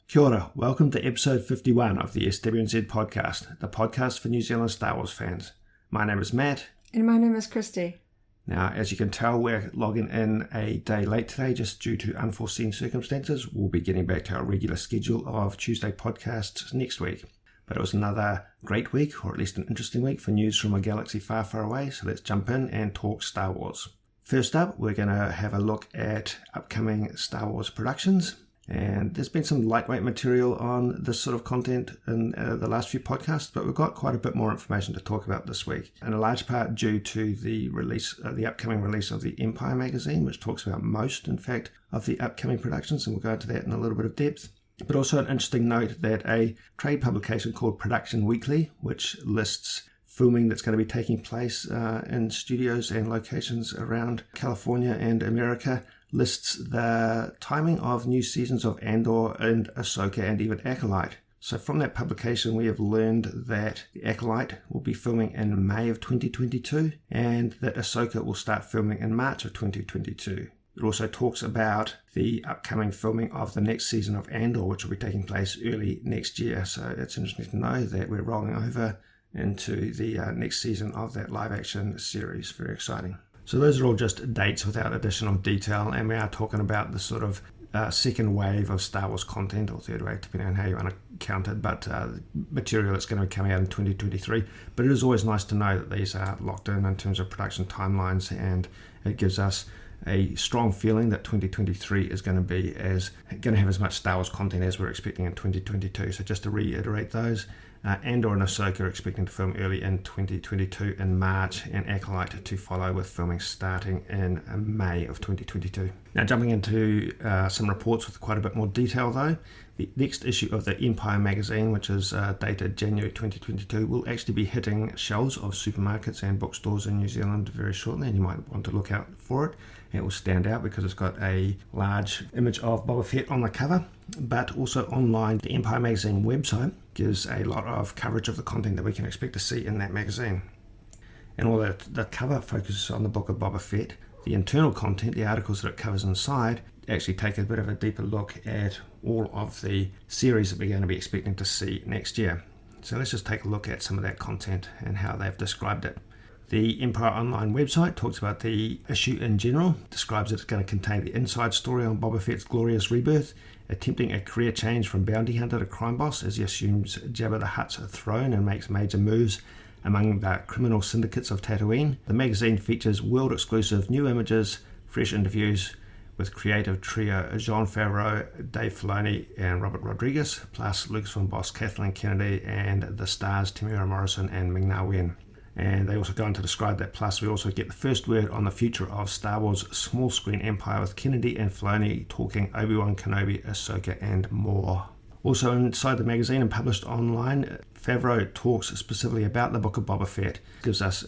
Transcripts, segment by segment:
Kia ora, welcome to episode 51 of the SWNZ Podcast, the podcast for New Zealand Star Wars fans. My name is Matt. And my name is Christy. Now, as you can tell, we're logging in a day late today just due to unforeseen circumstances. We'll be getting back to our regular schedule of Tuesday podcasts next week. But it was another great week, or at least an interesting week, for news from a galaxy far, far away. So let's jump in and talk Star Wars. First up, we're going to have a look at upcoming Star Wars productions. And there's been some lightweight material on this sort of content in the last few podcasts, but we've got quite a bit more information to talk about this week. In a large part due to the upcoming release of the Empire magazine, which talks about most, in fact, of the upcoming productions, and we'll go into that in a little bit of depth. But also an interesting note that a trade publication called Production Weekly, which lists filming that's going to be taking place in studios and locations around California and America, lists the timing of new seasons of Andor and Ahsoka and even Acolyte. So from that publication, we have learned that the Acolyte will be filming in May of 2022 and that Ahsoka will start filming in March of 2022. It also talks about the upcoming filming of the next season of Andor, which will be taking place early next year. So it's interesting to know that we're rolling over into the next season of that live action series. Very exciting. So those are all just dates without additional detail, and we are talking about the sort of second wave of Star Wars content, or third wave, depending on how you want to count it, but material that's going to be coming out in 2023. But it is always nice to know that these are locked in terms of production timelines, and it gives us a strong feeling that 2023 is going to have as much Star Wars content as we're expecting in 2022. So just to reiterate those, Andor and Ahsoka are expecting to film early in 2022 in March, and Acolyte to follow with filming starting in May of 2022. Now jumping into some reports with quite a bit more detail though, the next issue of the Empire magazine, which is dated January 2022, will actually be hitting shelves of supermarkets and bookstores in New Zealand very shortly, and you might want to look out for it. It will stand out because it's got a large image of Boba Fett on the cover, but also online, the Empire magazine website gives a lot of coverage of the content that we can expect to see in that magazine. And although the cover focuses on the book of Boba Fett, the internal content, the articles that it covers inside, actually take a bit of a deeper look at all of the series that we're going to be expecting to see next year. So let's just take a look at some of that content and how they've described it. The Empire Online website talks about the issue in general, describes that it's going to contain the inside story on Boba Fett's glorious rebirth, attempting a career change from bounty hunter to crime boss as he assumes Jabba the Hutt's throne and makes major moves among the criminal syndicates of Tatooine. The magazine features world-exclusive new images, fresh interviews with creative trio Jon Favreau, Dave Filoni and Robert Rodriguez, plus Lucasfilm boss Kathleen Kennedy and the stars Temuera Morrison and Ming-Na Wen. And they also go on to describe that, plus we also get the first word on the future of Star Wars small screen empire with Kennedy and Filoni talking Obi-Wan Kenobi, Ahsoka and more. Also inside the magazine and published online, Favreau talks specifically about the book of Boba Fett. Gives us,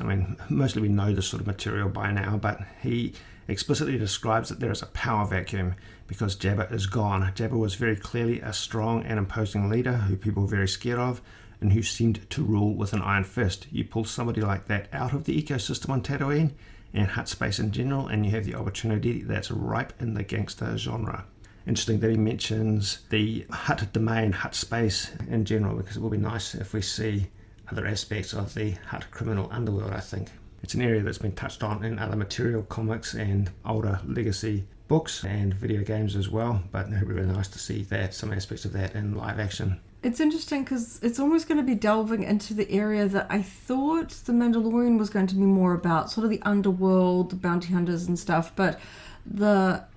mostly we know this sort of material by now, but he explicitly describes that there is a power vacuum because Jabba is gone. Jabba was very clearly a strong and imposing leader who people were very scared of, and who seemed to rule with an iron fist. You pull somebody like that out of the ecosystem on Tatooine and Hutt space in general, and you have the opportunity that's ripe in the gangster genre. Interesting that he mentions the Hutt domain, Hutt space in general, because it will be nice if we see other aspects of the Hutt criminal underworld, I think. It's an area that's been touched on in other material, comics and older legacy books and video games as well, but it would be really nice to see that, some aspects of that in live action. It's interesting because it's almost going to be delving into the area that I thought The Mandalorian was going to be more about, sort of the underworld, the bounty hunters and stuff, but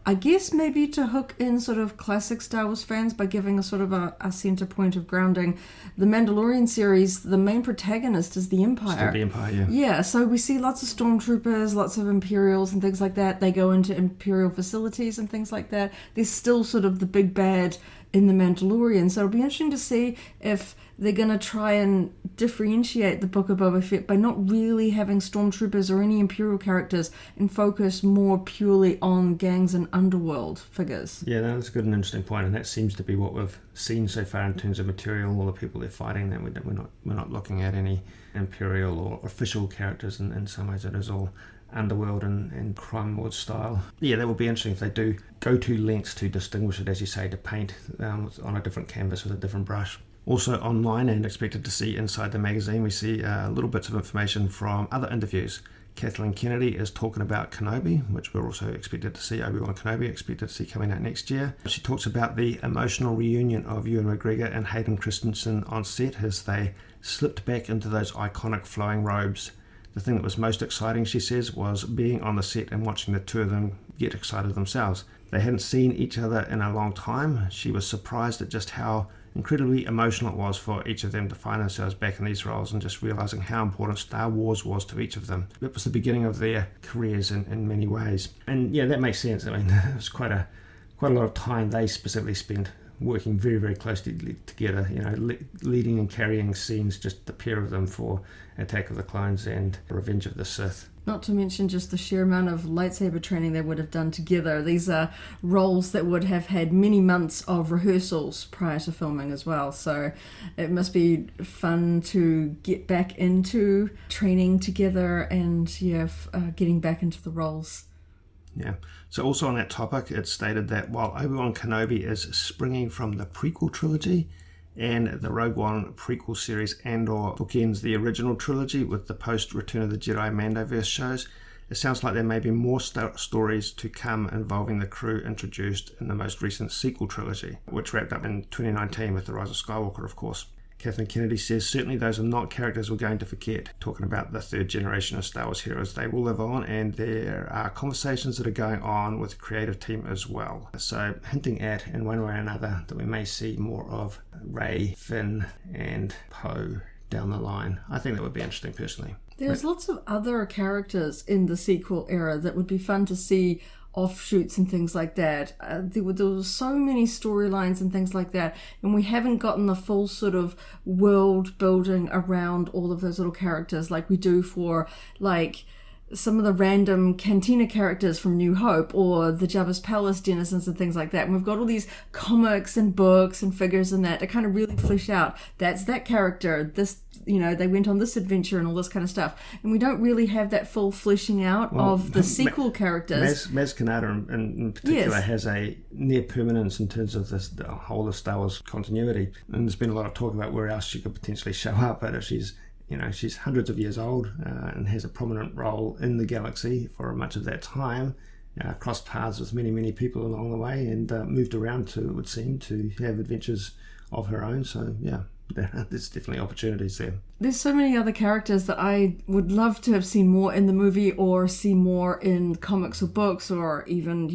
I guess maybe to hook in sort of classic Star Wars fans by giving a sort of a center point of grounding. The Mandalorian series, the main protagonist is the Empire. Still the Empire, yeah. Yeah, so we see lots of stormtroopers, lots of Imperials and things like that. They go into Imperial facilities and things like that. There's still sort of the big bad in The Mandalorian. So it'll be interesting to see if they're going to try and differentiate the Book of Boba Fett by not really having stormtroopers or any Imperial characters and focus more purely on gangs and underworld figures. Yeah, that's a good and interesting point, and that seems to be what we've seen so far in terms of material, all the people they're fighting. That we're not looking at any Imperial or official characters in some ways. It is all underworld and crime lord style. Yeah, that would be interesting if they do go to lengths to distinguish it, as you say, to paint on a different canvas with a different brush. Also online and expected to see inside the magazine, we see little bits of information from other interviews. Kathleen Kennedy is talking about Kenobi, which we're also expected to see, Obi-Wan Kenobi, expected to see coming out next year. She talks about the emotional reunion of Ewan McGregor and Hayden Christensen on set as they slipped back into those iconic flowing robes. The thing that was most exciting, she says, was being on the set and watching the two of them get excited themselves. They hadn't seen each other in a long time. She was surprised at just how incredibly emotional it was for each of them to find themselves back in these roles and just realizing how important Star Wars was to each of them. It was the beginning of their careers in many ways. And yeah, that makes sense. I mean, it was quite a lot of time they specifically spent working very, very closely together, leading and carrying scenes, just the pair of them, for Attack of the Clones and Revenge of the Sith. Not to mention just the sheer amount of lightsaber training they would have done together. These are roles that would have had many months of rehearsals prior to filming as well. So it must be fun to get back into training together and getting back into the roles. Yeah. So also on that topic, it's stated that while Obi-Wan Kenobi is springing from the prequel trilogy and the Rogue One prequel series and/or bookends the original trilogy with the post-Return of the Jedi Mandoverse shows, it sounds like there may be more stories to come involving the crew introduced in the most recent sequel trilogy, which wrapped up in 2019 with The Rise of Skywalker, of course. Kathleen Kennedy says certainly those are not characters we're going to forget. Talking about the third generation of Star Wars heroes, they will live on, and there are conversations that are going on with the creative team as well. So hinting at, in one way or another, that we may see more of Rey, Finn and Poe down the line. I think that would be interesting personally. There's lots of other characters in the sequel era that would be fun to see offshoots and things like that. There were so many storylines and things like that, and we haven't gotten the full sort of world building around all of those little characters like we do for like some of the random Cantina characters from New Hope or the Jabba's Palace denizens and things like that. And we've got all these comics and books and figures and that to kind of really flesh out, that's that character, this, they went on this adventure and all this kind of stuff. And we don't really have that full fleshing out of the sequel characters. Maz Kanata in particular has a near permanence in terms of the whole of Star Wars continuity. And there's been a lot of talk about where else she could potentially show up, but if she's hundreds of years old and has a prominent role in the galaxy for much of that time, crossed paths with many, many people along the way, and moved around it would seem, to have adventures of her own. So, yeah, there's definitely opportunities there. There's so many other characters that I would love to have seen more in the movie or see more in comics or books or even,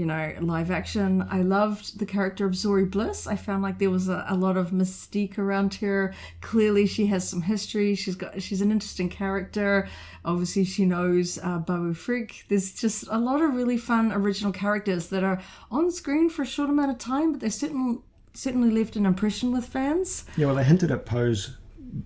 live action. I loved the character of Zori Bliss. I found like there was a lot of mystique around her. Clearly she has some history. She's an interesting character. Obviously she knows Babu Frick. There's just a lot of really fun original characters that are on screen for a short amount of time, but they're certainly left an impression with fans. Yeah, well, they hinted at Poe's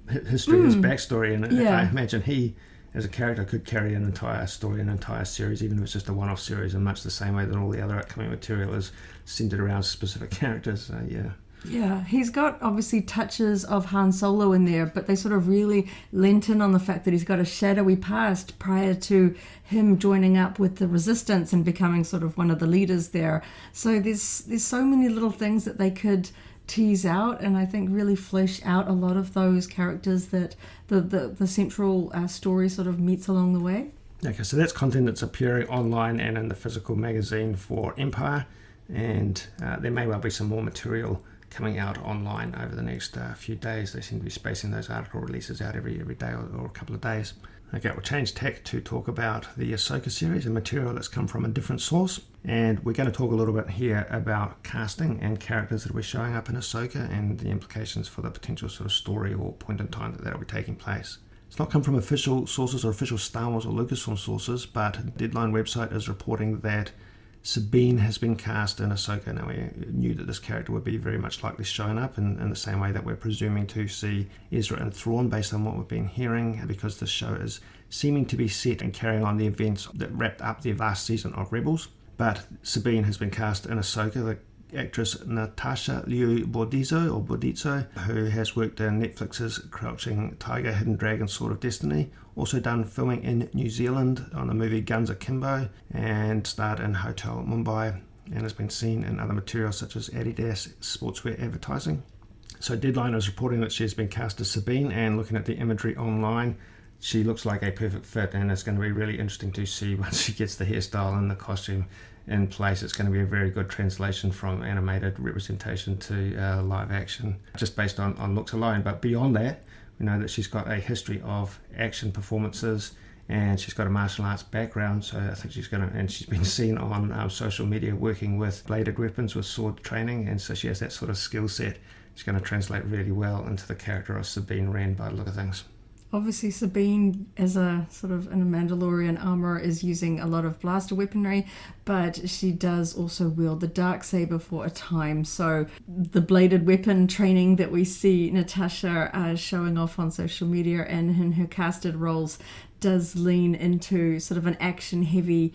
history, his backstory, and I imagine he, as a character, could carry an entire story, an entire series, even if it's just a one-off series, in much the same way that all the other upcoming material is centered around specific characters. So, yeah. Yeah, he's got obviously touches of Han Solo in there, but they sort of really lent in on the fact that he's got a shadowy past prior to him joining up with the Resistance and becoming sort of one of the leaders there. So there's so many little things that they could tease out and I think really flesh out a lot of those characters that the central story sort of meets along the way. Okay, so that's content that's appearing online and in the physical magazine for Empire, and there may well be some more material coming out online over the next few days. They seem to be spacing those article releases out every day or a couple of days. Okay, we'll change tack to talk about the Ahsoka series, a material that's come from a different source. And we're going to talk a little bit here about casting and characters that will be showing up in Ahsoka and the implications for the potential sort of story or point in time that will be taking place. It's not come from official sources or official Star Wars or Lucasfilm sources, but Deadline website is reporting that Sabine has been cast in Ahsoka. Now, we knew that this character would be very much likely showing up in the same way that we're presuming to see Ezra and Thrawn based on what we've been hearing, because this show is seeming to be set and carrying on the events that wrapped up the last season of Rebels. But Sabine has been cast in Ahsoka. The actress Natasha Liu Bordizzo, who has worked in Netflix's Crouching Tiger, Hidden Dragon, Sword of Destiny. Also done filming in New Zealand on the movie Guns Akimbo, and starred in Hotel Mumbai, and has been seen in other materials such as Adidas sportswear advertising. So Deadline is reporting that she's been cast as Sabine, and looking at the imagery online, she looks like a perfect fit, and it's going to be really interesting to see once she gets the hairstyle and the costume in place. It's going to be a very good translation from animated representation to live action, just based on looks alone. But beyond that, we know that she's got a history of action performances, and she's got a martial arts background, so I think she's been seen on social media working with bladed weapons with sword training, and so she has that sort of skill set. It's going to translate really well into the character of Sabine Wren by the look of things. Obviously, Sabine, as a sort of in a Mandalorian armor, is using a lot of blaster weaponry, but she does also wield the Darksaber for a time. So the bladed weapon training that we see Natasha showing off on social media and in her casted roles does lean into sort of an action-heavy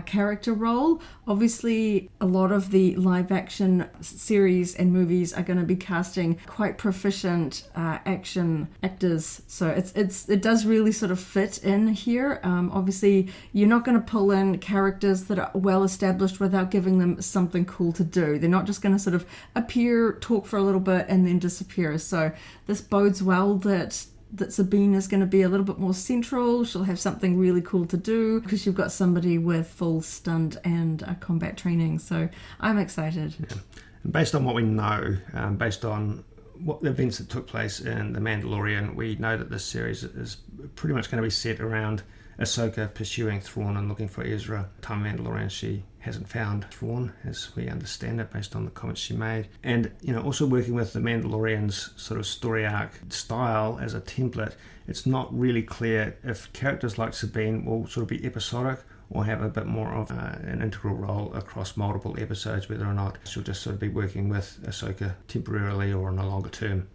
character role. Obviously, a lot of the live-action series and movies are going to be casting quite proficient action actors, so it does really sort of fit in here. Obviously, you're not going to pull in characters that are well-established without giving them something cool to do. They're not just going to sort of appear, talk for a little bit, and then disappear. So this bodes well that Sabine is going to be a little bit more central. She'll have something really cool to do because you've got somebody with full stunt and combat training. So I'm excited. Yeah. And based on what we know, based on what the events that took place in The Mandalorian, we know that this series is pretty much going to be set around Ahsoka pursuing Thrawn and looking for Ezra. Time Mandalorian, she hasn't found Thrawn, as we understand it, based on the comments she made. And, also working with the Mandalorian's sort of story arc style as a template, it's not really clear if characters like Sabine will sort of be episodic or have a bit more of an integral role across multiple episodes, whether or not she'll just sort of be working with Ahsoka temporarily or on a longer term.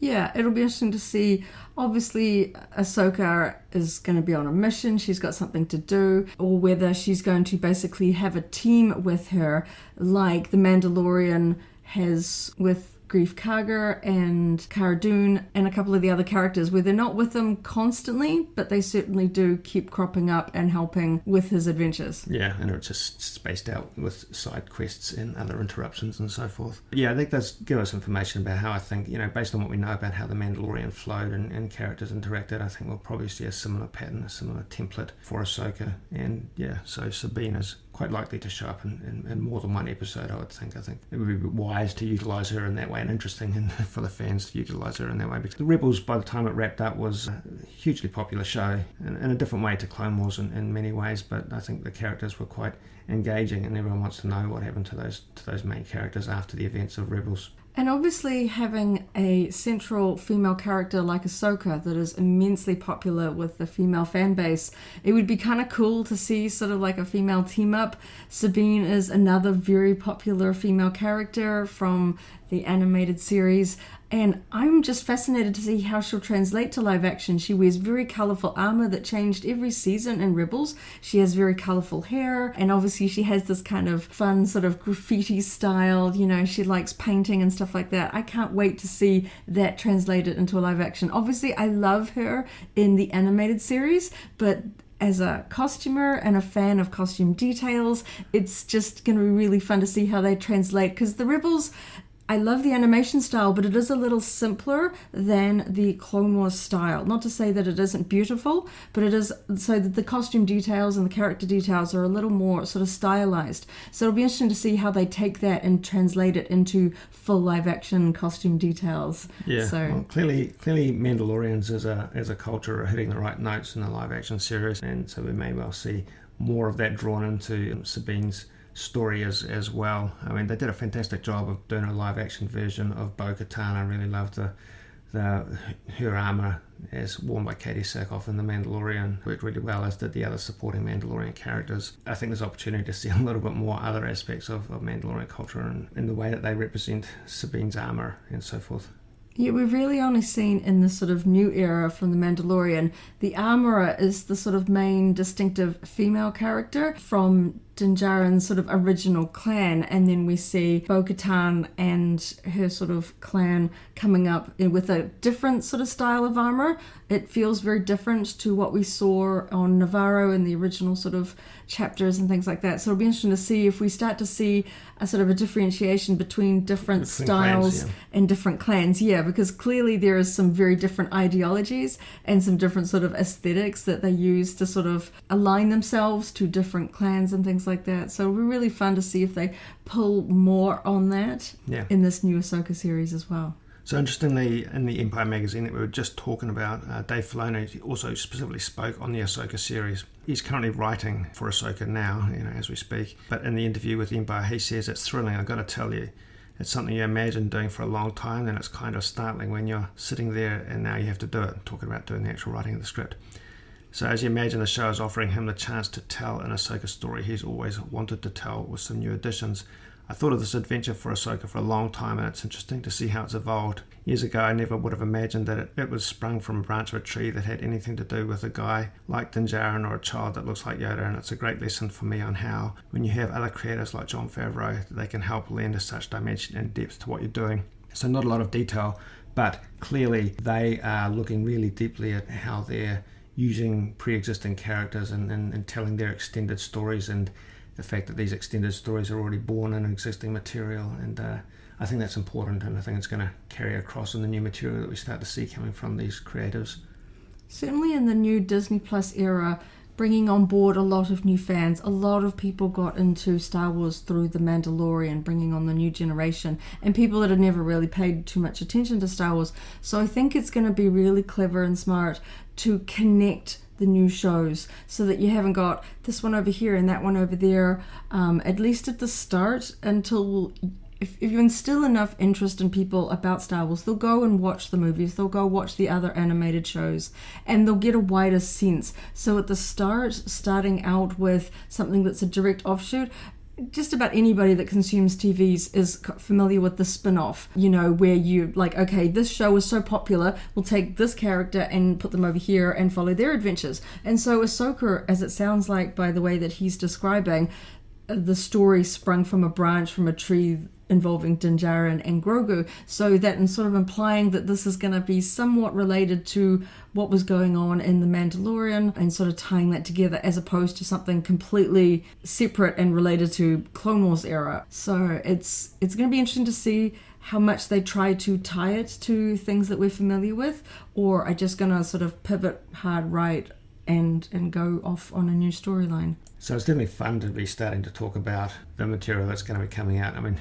Yeah, it'll be interesting to see. Obviously, Ahsoka is going to be on a mission. She's got something to do. Or whether she's going to basically have a team with her like the Mandalorian has with Greef Karga and Cara Dune and a couple of the other characters, where they're not with him constantly, but they certainly do keep cropping up and helping with his adventures. Yeah, and it's just spaced out with side quests and other interruptions and so forth. Yeah, I think that's give us information about how I think, based on what we know about how the Mandalorian flowed and characters interacted, I think we'll probably see a similar pattern, a similar template for Ahsoka. And yeah, so Sabine is quite likely to show up in more than one episode, I would think. I think it would be wise to utilise her in that way, and interesting for the fans to utilise her in that way, because the Rebels, by the time it wrapped up, was a hugely popular show in a different way to Clone Wars in many ways, but I think the characters were quite engaging, and everyone wants to know what happened to those main characters after the events of Rebels. And obviously having a central female character like Ahsoka that is immensely popular with the female fan base, it would be kind of cool to see sort of like a female team up. Sabine is another very popular female character from the animated series, and I'm just fascinated to see how she'll translate to live action. She wears very colourful armour that changed every season in Rebels. She has very colourful hair, and obviously she has this kind of fun sort of graffiti style, she likes painting and stuff like that. I can't wait to see that translated into a live action. Obviously I love her in the animated series, but as a costumer and a fan of costume details, it's just going to be really fun to see how they translate, because the Rebels, I love the animation style, but it is a little simpler than the Clone Wars style. Not to say that it isn't beautiful, but it is so that the costume details and the character details are a little more sort of stylized. So it'll be interesting to see how they take that and translate it into full live action costume details. Yeah, so well, clearly Mandalorians as a culture are hitting the right notes in the live action series, and so we may well see more of that drawn into Sabine's story as well. I mean, they did a fantastic job of doing a live action version of Bo-Katan. I really loved her armor as worn by Katie Sackhoff in The Mandalorian. Worked really well, as did the other supporting Mandalorian characters. I think there's opportunity to see a little bit more other aspects of Mandalorian culture and in the way that they represent Sabine's armor and so forth. Yeah, we've really only seen in this sort of new era from The Mandalorian, the armorer is the sort of main distinctive female character. From Din Djarin's sort of original clan, and then we see Bo-Katan and her sort of clan coming up with a different sort of style of armor. It feels very different to what we saw on Navarro in the original sort of chapters and things like that. So it'll be interesting to see if we start to see a sort of a differentiation between different styles clans, and different clans. Yeah, because clearly there is some very different ideologies and some different sort of aesthetics that they use to sort of align themselves to different clans and things like that. So it'll be really fun to see if they pull more on that in this new Ahsoka series as well. So interestingly, in the Empire magazine that we were just talking about, Dave Filoni also specifically spoke on the Ahsoka series. He's currently writing for Ahsoka now, as we speak. But in the interview with Empire, he says it's thrilling. I've got to tell you, it's something you imagine doing for a long time, and it's kind of startling when you're sitting there and now you have to do it. Talking about doing the actual writing of the script. So as you imagine, the show is offering him the chance to tell an Ahsoka story he's always wanted to tell with some new additions. I thought of this adventure for Ahsoka for a long time, and it's interesting to see how it's evolved. Years ago, I never would have imagined that it was sprung from a branch of a tree that had anything to do with a guy like Din Djarin or a child that looks like Yoda, and it's a great lesson for me on how, when you have other creators like Jon Favreau, they can help lend such dimension and depth to what you're doing. So not a lot of detail, but clearly they are looking really deeply at how they're using pre-existing characters and telling their extended stories, and the fact that these extended stories are already born in existing material. And I think that's important, and I think it's going to carry across in the new material that we start to see coming from these creatives. Certainly in the new Disney Plus era, bringing on board a lot of new fans. A lot of people got into Star Wars through The Mandalorian, bringing on the new generation, and people that had never really paid too much attention to Star Wars. So I think it's going to be really clever and smart to connect the new shows so that you haven't got this one over here and that one over there, at least at the start, until if you instill enough interest in people about Star Wars, they'll go and watch the movies, they'll go watch the other animated shows, and they'll get a wider sense. So at the start, starting out with something that's a direct offshoot, just about anybody that consumes TVs is familiar with the spin-off, where you like, okay, this show is so popular, we'll take this character and put them over here and follow their adventures. And so Ahsoka, as it sounds like by the way that he's describing, the story sprung from a branch from a tree involving Din Djarin and Grogu, so that and sort of implying that this is going to be somewhat related to what was going on in The Mandalorian, and sort of tying that together as opposed to something completely separate and related to Clone Wars era. So it's going to be interesting to see how much they try to tie it to things that we're familiar with, or are just going to sort of pivot hard right and go off on a new storyline. So it's definitely fun to be starting to talk about the material that's going to be coming out. I mean,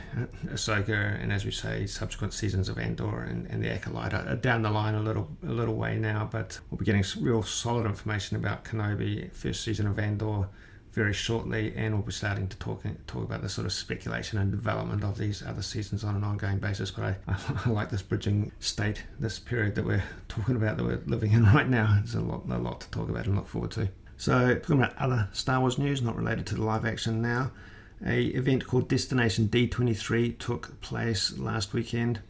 Ahsoka, and as we say, subsequent seasons of Andor and the Acolyte are down the line a little way now, but we'll be getting real solid information about Kenobi, first season of Andor, very shortly, and we'll be starting to talk about the sort of speculation and development of these other seasons on an ongoing basis. But I like this bridging state, this period that we're talking about, that we're living in right now. There's a lot to talk about and look forward to. So, talking about other Star Wars news, not related to the live action now, an event called Destination D23 took place last weekend.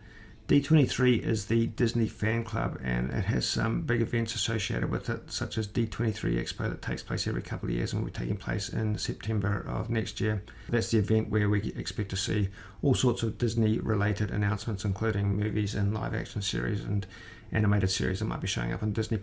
D23 is the Disney fan club, and it has some big events associated with it, such as D23 Expo that takes place every couple of years and will be taking place in September of next year. That's the event where we expect to see all sorts of Disney-related announcements, including movies and live-action series and animated series that might be showing up on Disney+.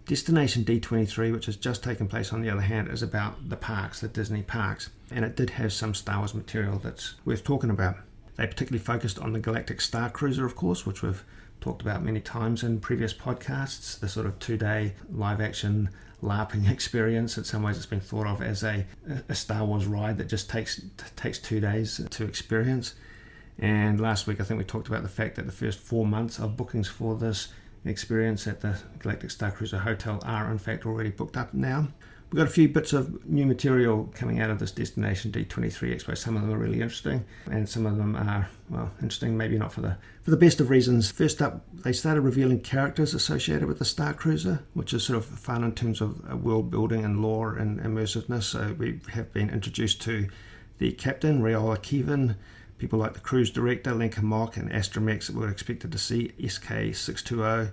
Destination D23, which has just taken place on the other hand, is about the parks, the Disney parks, and it did have some Star Wars material that's worth talking about. They particularly focused on the Galactic Starcruiser, of course, which we've talked about many times in previous podcasts, the sort of 2-day live-action LARPing experience. In some ways it's been thought of as a Star Wars ride that just takes 2 days to experience. And last week I think we talked about the fact that the first 4 months of bookings for this experience at the Galactic Starcruiser Hotel are in fact already booked up now. We've got a few bits of new material coming out of this Destination D23 Expo. Some of them are really interesting, and some of them are, well, interesting, maybe not for the best of reasons. First up, they started revealing characters associated with the Starcruiser, which is sort of fun in terms of world building and lore and immersiveness. So we have been introduced to the captain, Riola Kevin, people like the cruise director, Lenka Mock, and Astromechs that we're expected to see, SK620,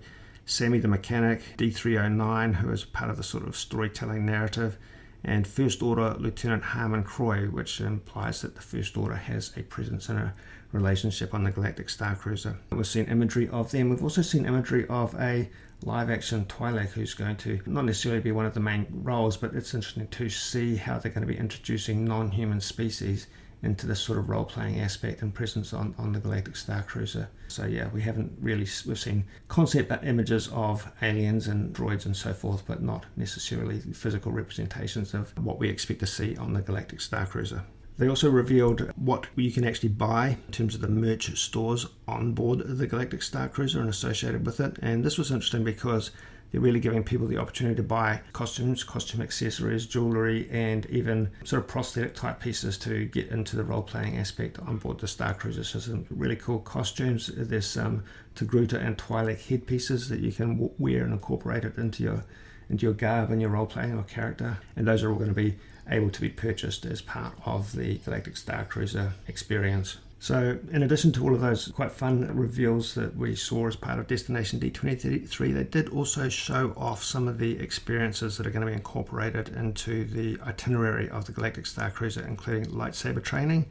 Sammy the Mechanic, D309, who is part of the sort of storytelling narrative, and First Order Lieutenant Harmon Croy, which implies that the First Order has a presence in a relationship on the Galactic Starcruiser. We've seen imagery of them. We've also seen imagery of a live-action Twi'lek who's going to not necessarily be one of the main roles, but it's interesting to see how they're going to be introducing non-human species into this sort of role-playing aspect and presence on the Galactic Starcruiser. So yeah, we've seen concept images of aliens and droids and so forth, but not necessarily physical representations of what we expect to see on the Galactic Starcruiser. They also revealed what you can actually buy in terms of the merch stores on board the Galactic Starcruiser and associated with it. And this was interesting because they're really giving people the opportunity to buy costumes, costume accessories, jewellery, and even sort of prosthetic type pieces to get into the role-playing aspect on board the Starcruiser. So some really cool costumes. There's some Togruta and Twi'lek headpieces that you can wear and incorporate it into your garb and your role-playing or character. And those are all going to be able to be purchased as part of the Galactic Starcruiser experience. So in addition to all of those quite fun reveals that we saw as part of Destination D23, they did also show off some of the experiences that are going to be incorporated into the itinerary of the Galactic Starcruiser, including lightsaber training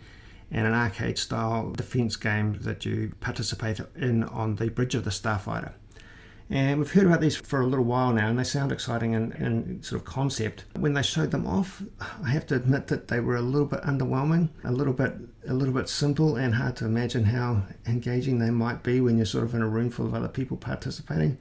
and an arcade-style defense game that you participate in on the bridge of the Starfighter. And we've heard about these for a little while now, and they sound exciting in sort of concept. When they showed them off, I have to admit that they were a little bit underwhelming, a little bit simple, and hard to imagine how engaging they might be when you're sort of in a room full of other people participating.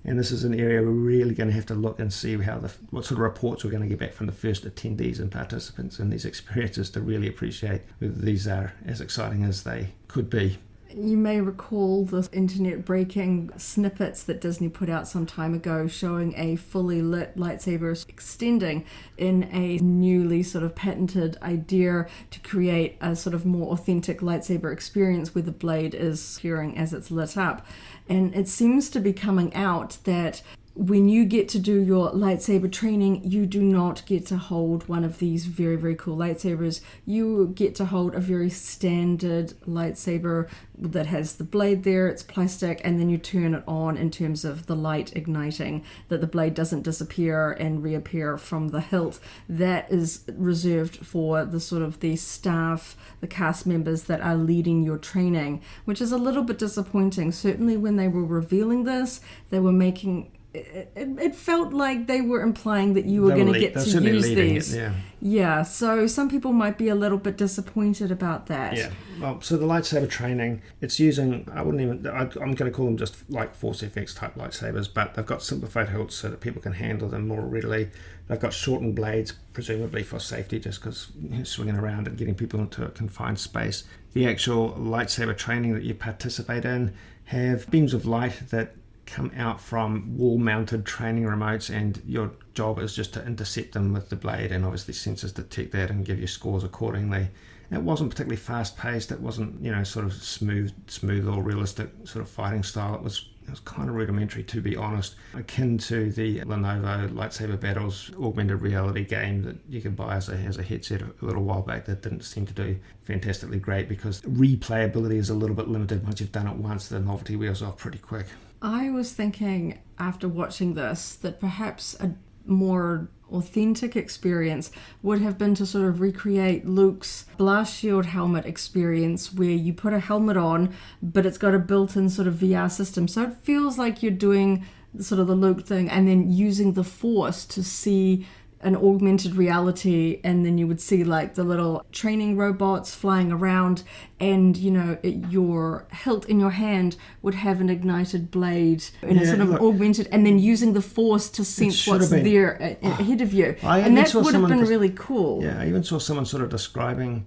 And this is an area we're really going to have to look and see what sort of reports we're going to get back from the first attendees and participants in these experiences to really appreciate whether these are as exciting as they could be. You may recall the internet-breaking snippets that Disney put out some time ago showing a fully lit lightsaber extending in a newly sort of patented idea to create a sort of more authentic lightsaber experience where the blade is appearing as it's lit up. And it seems to be coming out that when you get to do your lightsaber training, you do not get to hold one of these very, very cool lightsabers. You get to hold a very standard lightsaber that has the blade there, it's plastic, and then you turn it on in terms of the light igniting, that the blade doesn't disappear and reappear from the hilt. That is reserved for the sort of the staff, the cast members that are leading your training, which is a little bit disappointing. Certainly when they were revealing this, they were making... It felt like they were implying that you were going to get to use these. Yeah, so some people might be a little bit disappointed about that. Yeah, well, so the lightsaber training, it's using, I'm going to call them just like Force FX type lightsabers, but they've got simplified hilts so that people can handle them more readily. They've got shortened blades, presumably for safety, just because you're swinging around and getting people into a confined space. The actual lightsaber training that you participate in have beams of light that come out from wall-mounted training remotes, and your job is just to intercept them with the blade, and obviously sensors detect that and give you scores accordingly. It wasn't particularly fast-paced. It wasn't, sort of smooth or realistic sort of fighting style. It was kind of rudimentary, to be honest, akin to the Lenovo Lightsaber Battles augmented reality game that you could buy as a headset a little while back that didn't seem to do fantastically great because replayability is a little bit limited. Once you've done it once, the novelty wears off pretty quick. I was thinking after watching this that perhaps a more authentic experience would have been to sort of recreate Luke's blast shield helmet experience, where you put a helmet on but it's got a built-in sort of VR system, so it feels like you're doing sort of the Luke thing and then using the Force to see an augmented reality, and then you would see like the little training robots flying around, and your hilt in your hand would have an ignited blade and a sort of augmented, and then using the Force to sense what's there ahead of you, and that would have been really cool. Yeah, I even saw someone sort of describing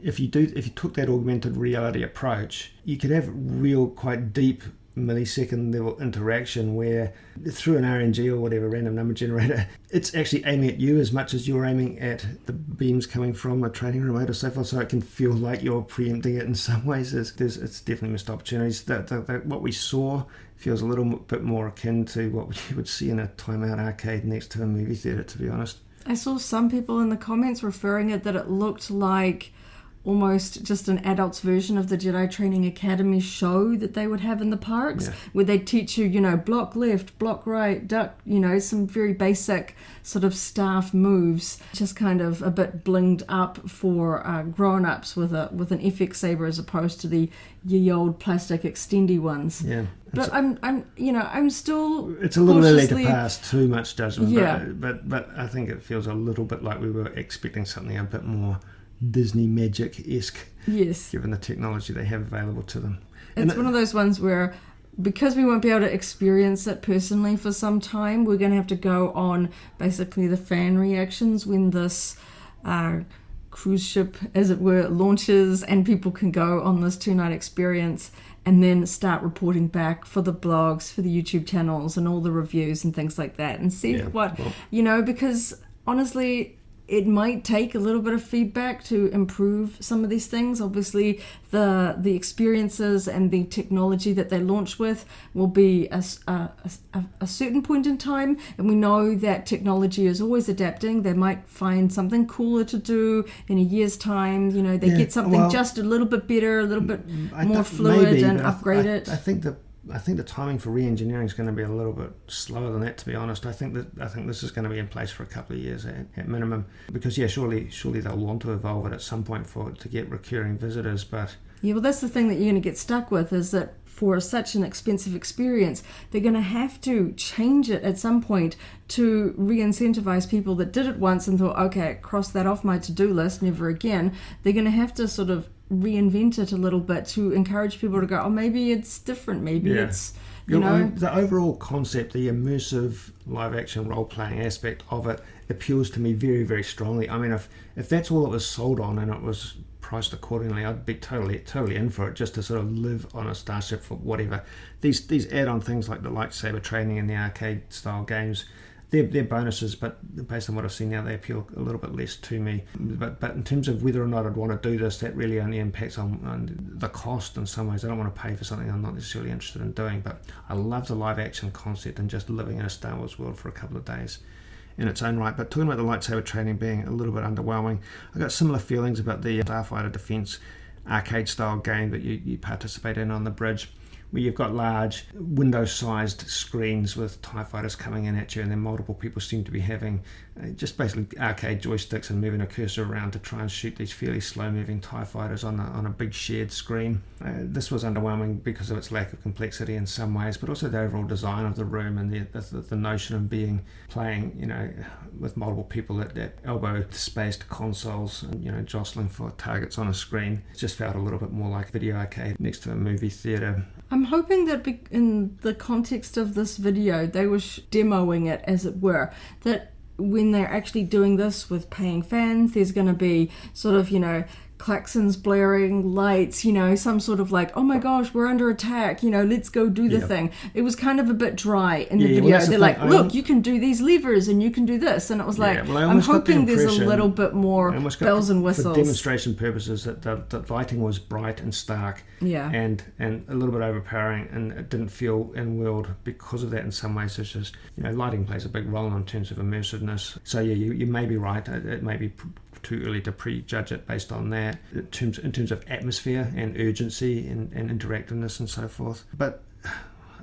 if you took that augmented reality approach, you could have real quite deep millisecond level interaction where through an RNG or whatever random number generator, it's actually aiming at you as much as you're aiming at the beams coming from a training remote or so forth, so it can feel like you're preempting it in some ways. It's definitely missed opportunities. What we saw feels a little bit more akin to what you would see in a timeout arcade next to a movie theatre, to be honest. I saw some people in the comments referring it that it looked like almost just an adult's version of the Jedi Training Academy show that they would have in the parks, where they teach you, block left, block right, duck, some very basic sort of staff moves, just kind of a bit blinged up for grown-ups with an FX saber as opposed to the ye old plastic extendy ones. Yeah. But I'm still. It's a little early to pass too much judgment. Yeah. But I think it feels a little bit like we were expecting something a bit more Disney magic-esque. Yes. Given the technology they have available to them. It's one of those ones where, because we won't be able to experience it personally for some time, we're going to have to go on basically the fan reactions when this cruise ship, as it were, launches and people can go on this 2-night experience and then start reporting back for the blogs, for the YouTube channels and all the reviews and things like that, and see because honestly, it might take a little bit of feedback to improve some of these things. Obviously, the experiences and the technology that they launch with will be a certain point in time, and we know that technology is always adapting. They might find something cooler to do in a year's time. They get something just a little bit better, a little bit more fluid, and upgrade it. I think the timing for re-engineering is going to be a little bit slower than that, to be honest. I think this is going to be in place for a couple of years at minimum, because surely they'll want to evolve it at some point to get recurring visitors. But well, that's the thing that you're going to get stuck with, is that for such an expensive experience, they're going to have to change it at some point to re-incentivize people that did it once and thought, okay, cross that off my to-do list, never again. They're going to have to sort of reinvent it a little bit to encourage people to go, oh, maybe it's different, maybe it's the overall concept, the immersive live action role playing aspect of it appeals to me very, very strongly. I mean, if that's all it was sold on and it was priced accordingly, I'd be totally in for it, just to sort of live on a starship for whatever. These add-on things like the Lightsaber Training and the arcade style games, they're bonuses, but based on what I've seen now, they appeal a little bit less to me. But in terms of whether or not I'd want to do this, that really only impacts on the cost in some ways. I don't want to pay for something I'm not necessarily interested in doing, but I love the live action concept and just living in a Star Wars world for a couple of days in its own right. But talking about the Lightsaber Training being a little bit underwhelming, I got similar feelings about the Starfighter Defense arcade style game that you participate in on the bridge, where you've got large window-sized screens with TIE fighters coming in at you, and then multiple people seem to be having just basically arcade joysticks and moving a cursor around to try and shoot these fairly slow-moving TIE fighters on a big shared screen. This was underwhelming because of its lack of complexity in some ways, but also the overall design of the room and the notion of playing, with multiple people at elbow-spaced consoles and, jostling for targets on a screen. It just felt a little bit more like a video arcade next to a movie theatre. I'm hoping that in the context of this video, they were demoing it, as it were, that when they're actually doing this with paying fans, there's going to be sort of, klaxons blaring, lights, some sort of like, oh my gosh, we're under attack, let's go do the thing. It was kind of a bit dry in the video. They're like, look, you can do these levers and you can do this. And it was like, I'm hoping there's a little bit more bells and whistles. For demonstration purposes, that the lighting was bright and stark and a little bit overpowering, and it didn't feel in-world because of that in some ways. It's just, lighting plays a big role in terms of immersiveness. So you may be right. It may be too early to prejudge it based on that in terms of atmosphere and urgency and interactiveness and so forth. But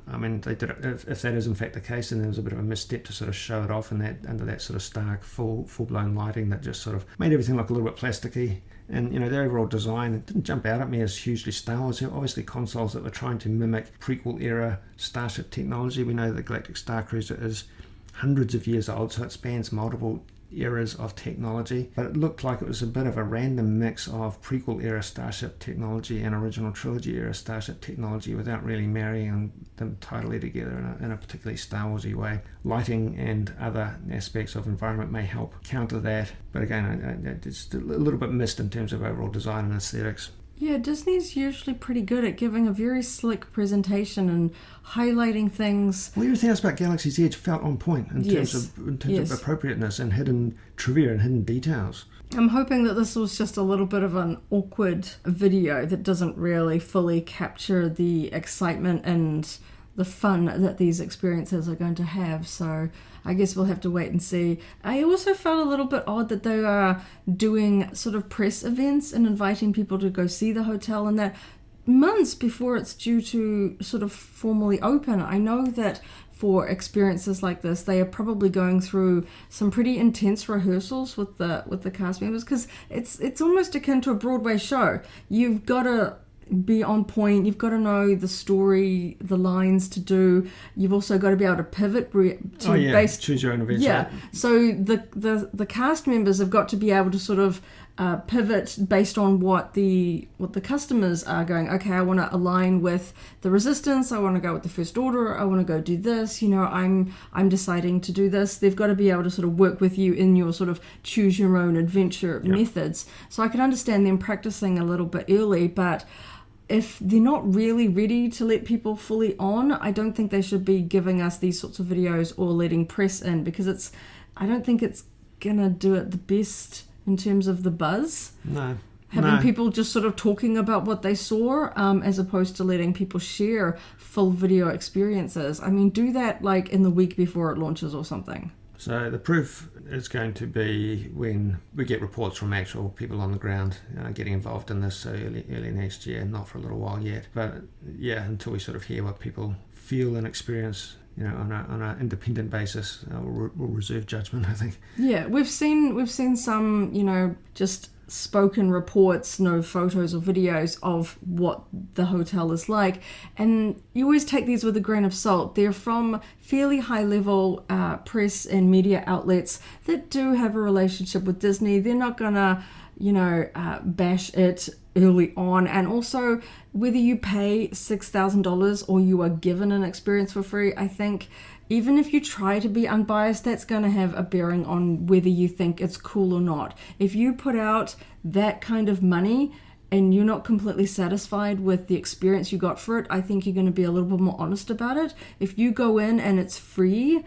I mean, they did it. If that is in fact the case, then there was a bit of a misstep to sort of show it off in that under that sort of stark full-blown lighting that just sort of made everything look a little bit plasticky. And the overall design, it didn't jump out at me as hugely Star Wars. Obviously consoles that were trying to mimic prequel era starship technology. We know the Galactic Starcruiser is hundreds of years old, so it spans multiple eras of technology, but it looked like it was a bit of a random mix of prequel era starship technology and original trilogy era starship technology without really marrying them totally together in a particularly Star Warsy way. Lighting and other aspects of environment may help counter that, but again, it's a little bit missed in terms of overall design and aesthetics. Yeah, Disney's usually pretty good at giving a very slick presentation and highlighting things. Well, everything else about Galaxy's Edge felt on point in terms of appropriateness and hidden trivia and hidden details. I'm hoping that this was just a little bit of an awkward video that doesn't really fully capture the excitement and the fun that these experiences are going to have. So I guess we'll have to wait and see. I also felt a little bit odd that they are doing sort of press events and inviting people to go see the hotel and that months before it's due to sort of formally open. I know that for experiences like this, they are probably going through some pretty intense rehearsals with the cast members, because it's almost akin to a Broadway show. You've got to be on point, you've got to know the story, the lines to do. You've also got to be able to pivot to choose your own adventure. Yeah, so the cast members have got to be able to sort of pivot based on what the customers are going. Okay, I want to align with the Resistance. I want to go with the First Order. I want to go do this. I'm deciding to do this. They've got to be able to sort of work with you in your sort of choose your own adventure methods. So I can understand them practicing a little bit early, but if they're not really ready to let people fully on, I don't think they should be giving us these sorts of videos or letting press in, because I don't think it's gonna do it the best in terms of the buzz. Having people just sort of talking about what they saw, as opposed to letting people share full video experiences. I mean, do that like in the week before it launches or something. So the proof is going to be when we get reports from actual people on the ground getting involved in this early next year, not for a little while yet. But yeah, until we sort of hear what people feel and experience, on an independent basis, we'll reserve judgment, I think. Yeah, we've seen some, just spoken reports, no photos or videos of what the hotel is like, and you always take these with a grain of salt. They're from fairly high level press and media outlets that do have a relationship with Disney. They're not gonna bash it early on. And also, whether you pay $6,000 or you are given an experience for free, I think even if you try to be unbiased, that's going to have a bearing on whether you think it's cool or not. If you put out that kind of money and you're not completely satisfied with the experience you got for it, I think you're going to be a little bit more honest about it. If you go in and it's free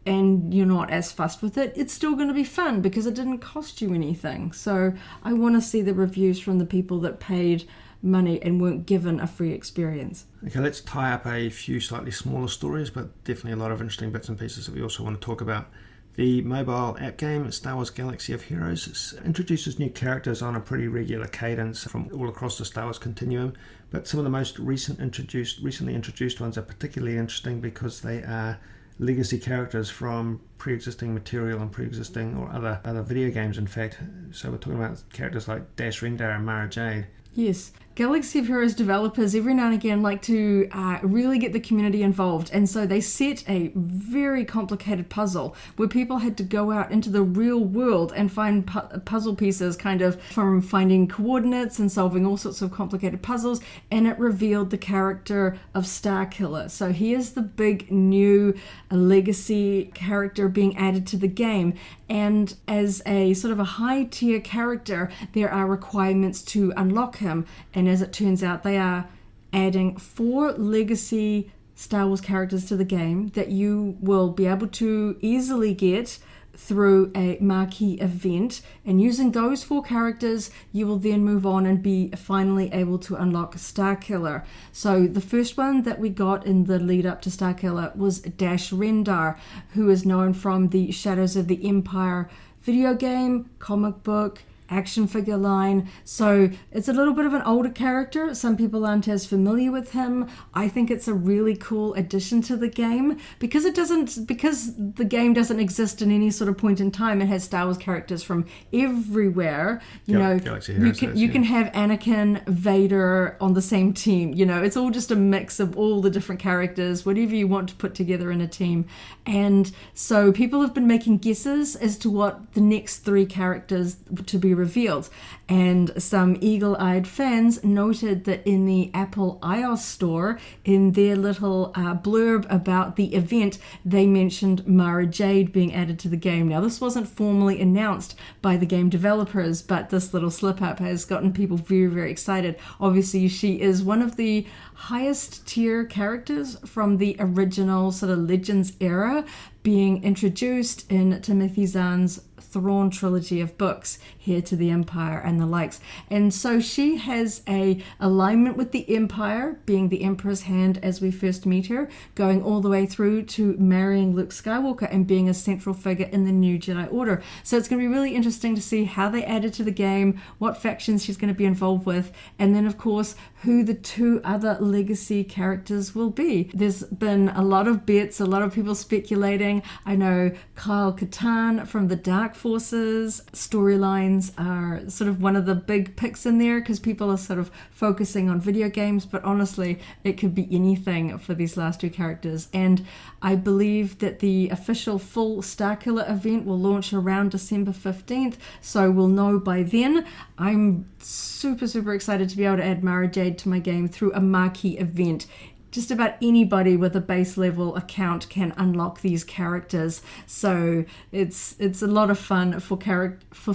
and you're not as fussed with it, it's still going to be fun because it didn't cost you anything. So I want to see the reviews from the people that paid money and weren't given a free experience. Okay, let's tie up a few slightly smaller stories, but definitely a lot of interesting bits and pieces that we also want to talk about. The mobile app game Star Wars Galaxy of Heroes introduces new characters on a pretty regular cadence from all across the Star Wars continuum, but some of the most recently introduced ones are particularly interesting because they are legacy characters from pre-existing material and pre-existing or other video games, in fact. So we're talking about characters like Dash Rendar and Mara Jade. Yes. Galaxy of Heroes developers every now and again like to really get the community involved, and so they set a very complicated puzzle where people had to go out into the real world and find puzzle pieces, kind of from finding coordinates and solving all sorts of complicated puzzles, and it revealed the character of Starkiller. So here's the big new legacy character being added to the game, and as a sort of a high tier character there are requirements to unlock him. And as it turns out, they are adding 4 legacy Star Wars characters to the game that you will be able to easily get through a marquee event. And using those 4 characters, you will then move on and be finally able to unlock Starkiller. So the first one that we got in the lead up to Starkiller was Dash Rendar, who is known from the Shadows of the Empire video game, comic book, action figure line. So it's a little bit of an older character. Some people aren't as familiar with him. I think it's a really cool addition to the game because the game doesn't exist in any sort of point in time. It has Star Wars characters from everywhere. You can have Anakin, Vader on the same team. It's all just a mix of all the different characters, whatever you want to put together in a team. And so people have been making guesses as to what the next 3 characters to be revealed, and some eagle-eyed fans noted that in the Apple iOS store, in their little blurb about the event, they mentioned Mara Jade being added to the game. Now, this wasn't formally announced by the game developers, but this little slip-up has gotten people very, very excited. Obviously, she is one of the highest tier characters from the original sort of Legends era, being introduced in Timothy Zahn's Thrawn trilogy of books, Heir to the Empire and the likes. And so she has a alignment with the Empire, being the Emperor's hand as we first meet her, going all the way through to marrying Luke Skywalker and being a central figure in the new Jedi Order. So it's going to be really interesting to see how they add it to the game, what factions she's going to be involved with, and then of course who the two other legacy characters will be. There's been a lot of bets, a lot of people speculating. I know Kyle Katarn from the Dark Forces storylines are sort of one of the big picks in there because people are sort of focusing on video games, but honestly it could be anything for these last two characters. And I believe that the official full Starkiller event will launch around December 15th, so we'll know by then. I'm super excited to be able to add Mara Jade to my game through a marquee event. Just about anybody with a base level account can unlock these characters, so it's a lot of fun for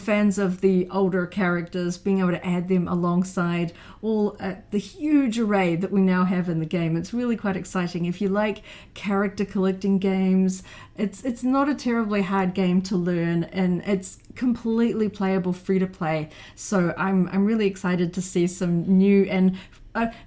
fans of the older characters, being able to add them alongside all the huge array that we now have in the game. It's really quite exciting. If you like character collecting games, it's not a terribly hard game to learn, and it's completely playable, free to play. So I'm really excited to see some new and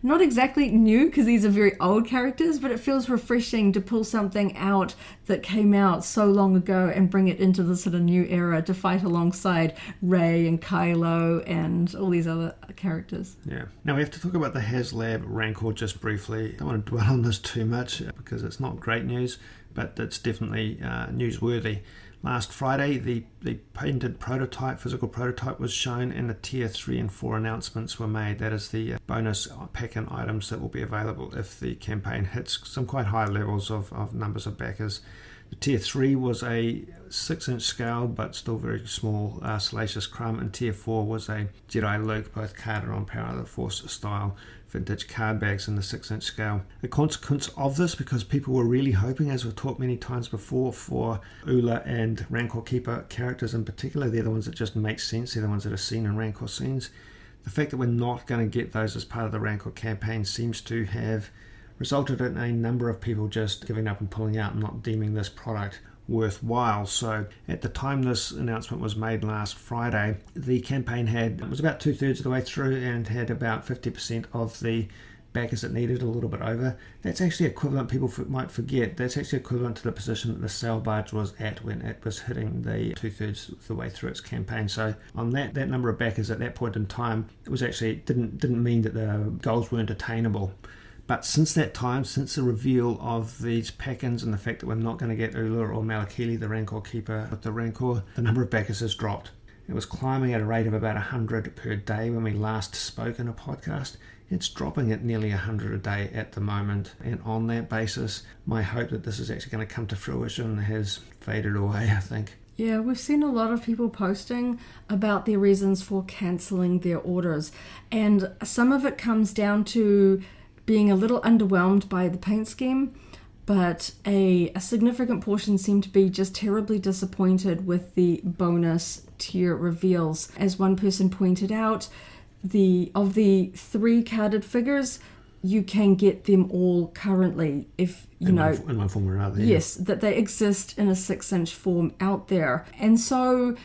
not exactly new because these are very old characters, but it feels refreshing to pull something out that came out so long ago and bring it into the sort of new era to fight alongside Rey and Kylo and all these other characters. Yeah. Now we have to talk about the HasLab Rancor just briefly. I don't want to dwell on this too much because it's not great news, but it's definitely newsworthy. Last Friday, the painted prototype, physical prototype, was shown, and the Tier 3 and 4 announcements were made. That is the bonus pack-in items that will be available if the campaign hits some quite high levels of numbers of backers. The Tier 3 was a 6-inch scale, but still very small, Salacious Crumb, and Tier 4 was a Jedi Luke, both carded on Power of the Force style vintage card bags in the 6-inch scale. The consequence of this, because people were really hoping, as we've talked many times before, for Oola and Rancor Keeper characters in particular, they're the ones that just make sense, they're the ones that are seen in Rancor scenes. The fact that we're not going to get those as part of the Rancor campaign seems to have resulted in a number of people just giving up and pulling out and not deeming this product worthwhile. So at the time this announcement was made last Friday, the campaign was about 2/3 of the way through and had about 50% of the backers it needed, a little bit over. That's actually equivalent, people might forget, that's actually equivalent to the position that the sail barge was at when it was hitting the 2/3 of the way through its campaign. So on that number of backers at that point in time, it was actually didn't mean that the goals weren't attainable. But since that time, since the reveal of these pack-ins and the fact that we're not going to get Oola or Malakili, the Rancor Keeper with the Rancor, the number of backers has dropped. It was climbing at a rate of about 100 per day when we last spoke in a podcast. It's dropping at nearly 100 a day at the moment. And on that basis, my hope that this is actually going to come to fruition has faded away, I think. Yeah, we've seen a lot of people posting about their reasons for cancelling their orders. And some of it comes down to being a little underwhelmed by the paint scheme, but a significant portion seem to be just terribly disappointed with the bonus tier reveals. As one person pointed out, of the 3 carded figures, you can get them all currently if in one form or another. Yes, that they exist in a 6-inch form out there. And so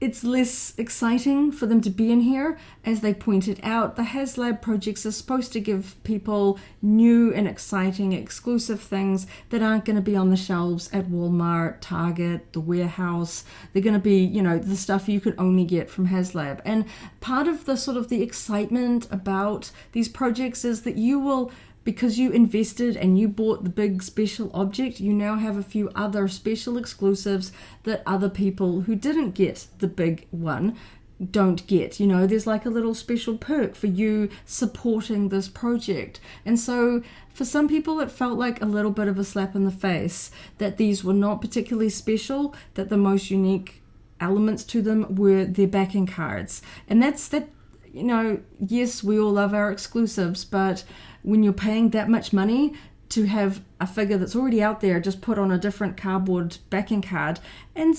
it's less exciting for them to be in here. As they pointed out, the HasLab projects are supposed to give people new and exciting exclusive things that aren't going to be on the shelves at Walmart, Target, the warehouse. They're going to be, the stuff you can only get from HasLab. And part of the sort of the excitement about these projects is that you will, because you invested and you bought the big special object, you now have a few other special exclusives that other people who didn't get the big one don't get. There's like a little special perk for you supporting this project. And so for some people it felt like a little bit of a slap in the face that these were not particularly special, that the most unique elements to them were their backing cards. And that's yes, we all love our exclusives, but when you're paying that much money to have a figure that's already out there just put on a different cardboard backing card, and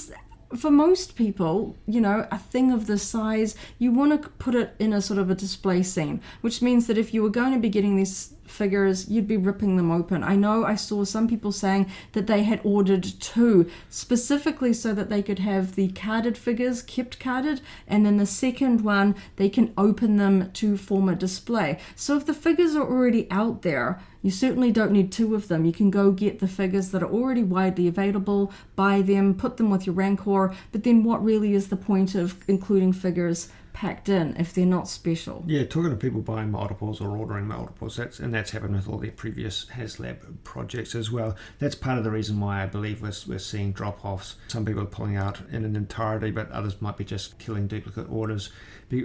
for most people, a thing of this size, you want to put it in a sort of a display scene, which means that if you were going to be getting these figures, you'd be ripping them open. I know I saw some people saying that they had ordered 2 specifically so that they could have the carded figures kept carded, and then the second one they can open them to form a display. So if the figures are already out there, you certainly don't need 2 of them. You can go get the figures that are already widely available, buy them, put them with your Rancor, but then what really is the point of including figures packed in if they're not special? Yeah, talking to people buying multiples or ordering multiples, that's happened with all their previous HasLab projects as well. That's part of the reason why I believe we're seeing drop-offs. Some people are pulling out in an entirety, but others might be just killing duplicate orders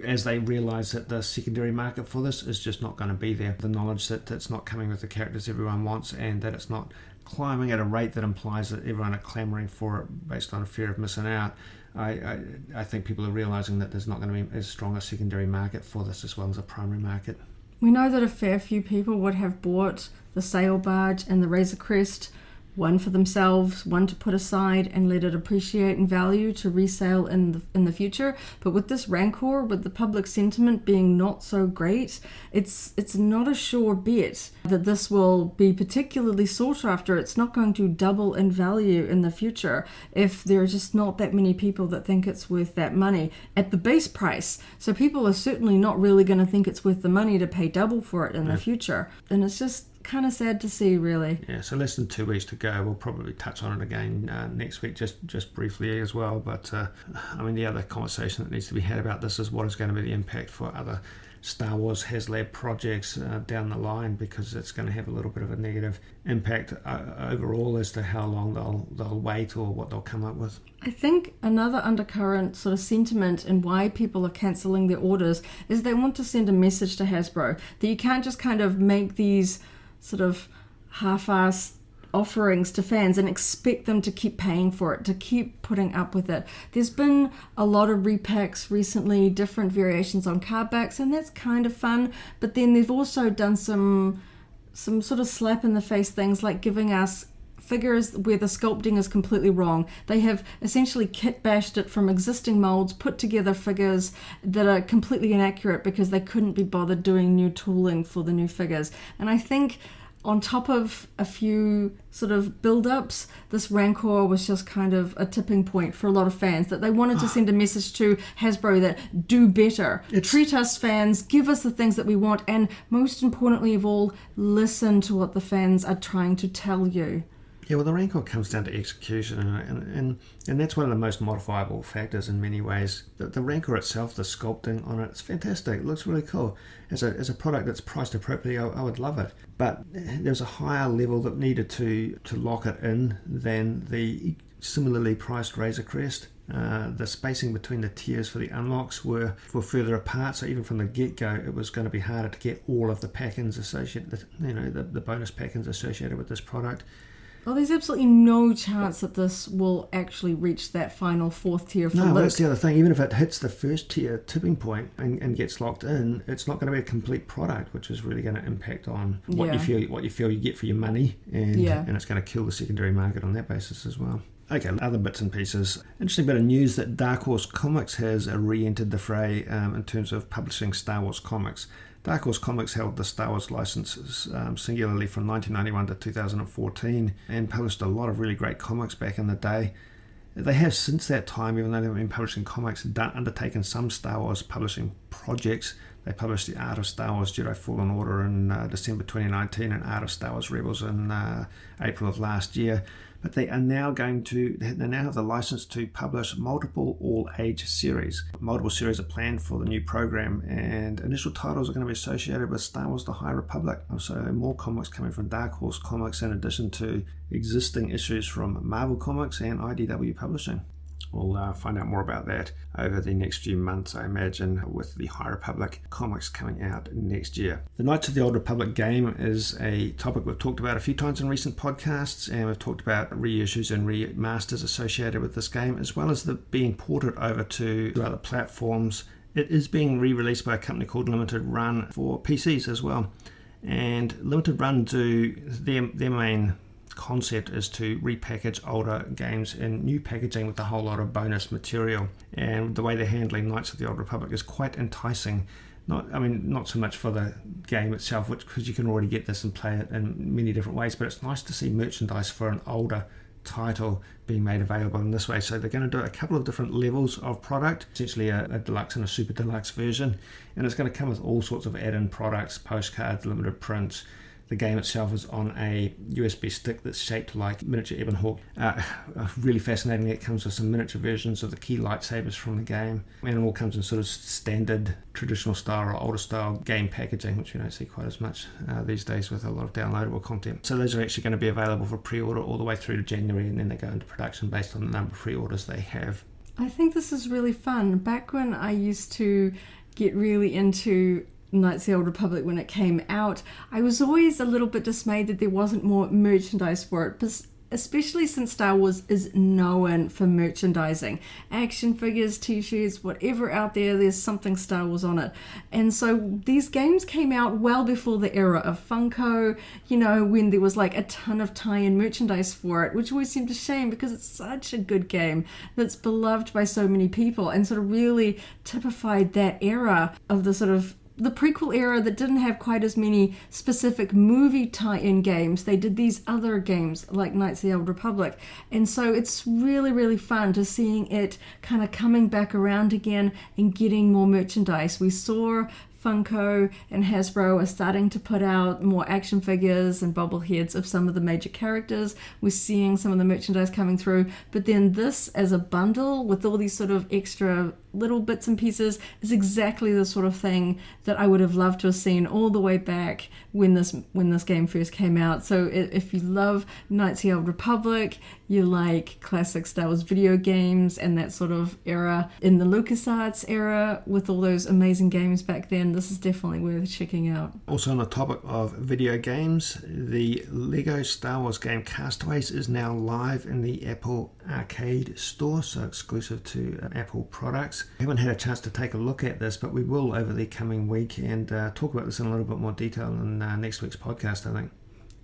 as they realise that the secondary market for this is just not going to be there. The knowledge that it's not coming with the characters everyone wants, and that it's not climbing at a rate that implies that everyone are clamouring for it based on a fear of missing out. I think people are realising that there's not going to be as strong a secondary market for this as well as a primary market. We know that a fair few people would have bought the sail barge and the Razor Crest, one for themselves, one to put aside and let it appreciate in value to resale in the future. But with this Rancor, with the public sentiment being not so great, it's not a sure bet that this will be particularly sought after. It's not going to double in value in the future if there are just not that many people that think it's worth that money at the base price. So people are certainly not really going to think it's worth the money to pay double for it in the future. And it's just kind of sad to see, really. Yeah, so less than 2 weeks to go. We'll probably touch on it again next week, just briefly as well. But I mean, the other conversation that needs to be had about this is what is going to be the impact for other Star Wars HasLab projects down the line, because it's going to have a little bit of a negative impact overall as to how long they'll wait or what they'll come up with. I think another undercurrent sort of sentiment in why people are cancelling their orders is they want to send a message to Hasbro that you can't just kind of make these sort of half-assed offerings to fans and expect them to keep paying for it, to keep putting up with it. There's been a lot of repacks recently, different variations on card backs, and that's kind of fun. But then they've also done some sort of slap in the face things, like giving us figures where the sculpting is completely wrong. They have essentially kit bashed it from existing molds, put together figures that are completely inaccurate because they couldn't be bothered doing new tooling for the new figures. And I think on top of a few sort of build-ups, this Rancor was just kind of a tipping point for a lot of fans, that they wanted to send a message to Hasbro that do better. Treat us fans, give us the things that we want, and most importantly of all, listen to what the fans are trying to tell you. Yeah, well, the Rancor comes down to execution, and that's one of the most modifiable factors in many ways. The Rancor itself, the sculpting on it, it's fantastic. It looks really cool. As a product that's priced appropriately, I would love it. But there's a higher level that needed to lock it in than the similarly priced Razor Crest. The spacing between the tiers for the unlocks were further apart, so even from the get-go it was going to be harder to get all of the pack-ins associated, the bonus pack-ins associated with this product. Well, there's absolutely no chance that this will actually reach that final 4th tier for Luke. No, that's the other thing. Even if it hits the 1st tier tipping point and gets locked in, it's not going to be a complete product, which is really going to impact on what you feel you get for your money, and it's going to kill the secondary market on that basis as well. Okay, other bits and pieces. Interesting bit of news that Dark Horse Comics has re-entered the fray in terms of publishing Star Wars comics. Dark Horse Comics held the Star Wars licenses singularly from 1991 to 2014 and published a lot of really great comics back in the day. They have since that time, even though they've been publishing comics, undertaken some Star Wars publishing projects. They published The Art of Star Wars Jedi Fallen Order in December 2019 and Art of Star Wars Rebels in April of last year. But they now have the license to publish multiple all-age series. Multiple series are planned for the new program, and initial titles are going to be associated with Star Wars The High Republic. So more comics coming from Dark Horse Comics in addition to existing issues from Marvel Comics and IDW Publishing. We'll find out more about that over the next few months, I imagine, with the High Republic comics coming out next year. The Knights of the Old Republic game is a topic we've talked about a few times in recent podcasts, and we've talked about reissues and remasters associated with this game, as well as being ported over to other platforms. It is being re-released by a company called Limited Run for PCs as well. And Limited Run do their main concept is to repackage older games in new packaging with a whole lot of bonus material, and the way they're handling Knights of the Old Republic is quite enticing. Not so much for the game itself, because you can already get this and play it in many different ways, but it's nice to see merchandise for an older title being made available in this way. So they're going to do a couple of different levels of product, essentially a deluxe and a super deluxe version, and it's going to come with all sorts of add-in products, postcards, limited prints. The game itself is on a USB stick that's shaped like miniature Ebon Hawk. Really fascinating. It comes with some miniature versions of the key lightsabers from the game, and it all comes in sort of standard traditional style or older style game packaging, which we don't see quite as much these days with a lot of downloadable content. So those are actually going to be available for pre-order all the way through to January, and then they go into production based on the number of pre-orders they have. I think this is really fun. Back when I used to get really into Knights of the Old Republic when it came out, I was always a little bit dismayed that there wasn't more merchandise for it, especially since Star Wars is known for merchandising. Action figures, t-shirts, whatever out there, there's something Star Wars on it. And so these games came out well before the era of Funko, when there was like a ton of tie-in merchandise for it, which always seemed a shame because it's such a good game that's beloved by so many people and sort of really typified that era of the prequel era that didn't have quite as many specific movie tie-in games. They did these other games like Knights of the Old Republic. And so it's really, really fun to seeing it kind of coming back around again and getting more merchandise. We saw Funko and Hasbro are starting to put out more action figures and bobbleheads of some of the major characters. We're seeing some of the merchandise coming through, but then this as a bundle with all these sort of extra little bits and pieces is exactly the sort of thing that I would have loved to have seen all the way back when this game first came out. So if you love Knights of the Old Republic, you like classic Star Wars video games and that sort of era in the LucasArts era with all those amazing games back then, this is definitely worth checking out. Also on the topic of video games, the Lego Star Wars game Castaways is now live in the Apple Arcade store, so exclusive to Apple products. I haven't had a chance to take a look at this, but we will over the coming week and talk about this in a little bit more detail in next week's podcast, I think.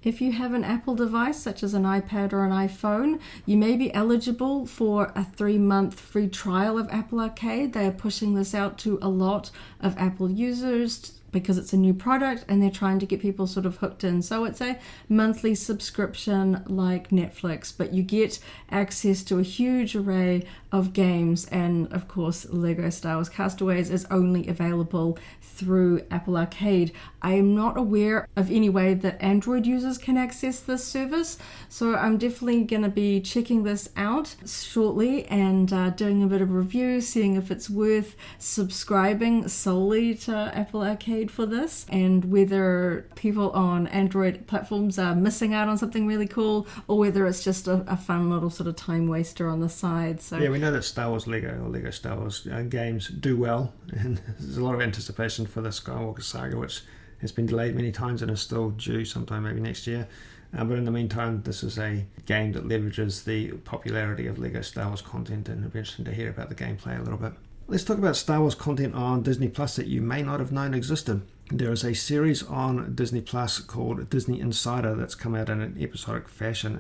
If you have an Apple device, such as an iPad or an iPhone, you may be eligible for a 3-month free trial of Apple Arcade. They are pushing this out to a lot of Apple users because it's a new product and they're trying to get people sort of hooked in. So it's a monthly subscription like Netflix, but you get access to a huge array of games, and of course Lego Star Wars Castaways is only available through Apple Arcade. I am not aware of any way that Android users can access this service, so I'm definitely going to be checking this out shortly and doing a bit of a review, seeing if it's worth subscribing solely to Apple Arcade for this, and whether people on Android platforms are missing out on something really cool, or whether it's just a fun little sort of time waster on the side. So yeah, we know that Star Wars Lego or Lego Star Wars games do well, and there's a lot of anticipation for the Skywalker saga, which has been delayed many times and is still due sometime maybe next year. But in the meantime, this is a game that leverages the popularity of Lego Star Wars content, and it'll be interesting to hear about the gameplay a little bit. Let's talk about Star Wars content on Disney Plus that you may not have known existed. There is a series on Disney Plus called Disney Insider that's come out in an episodic fashion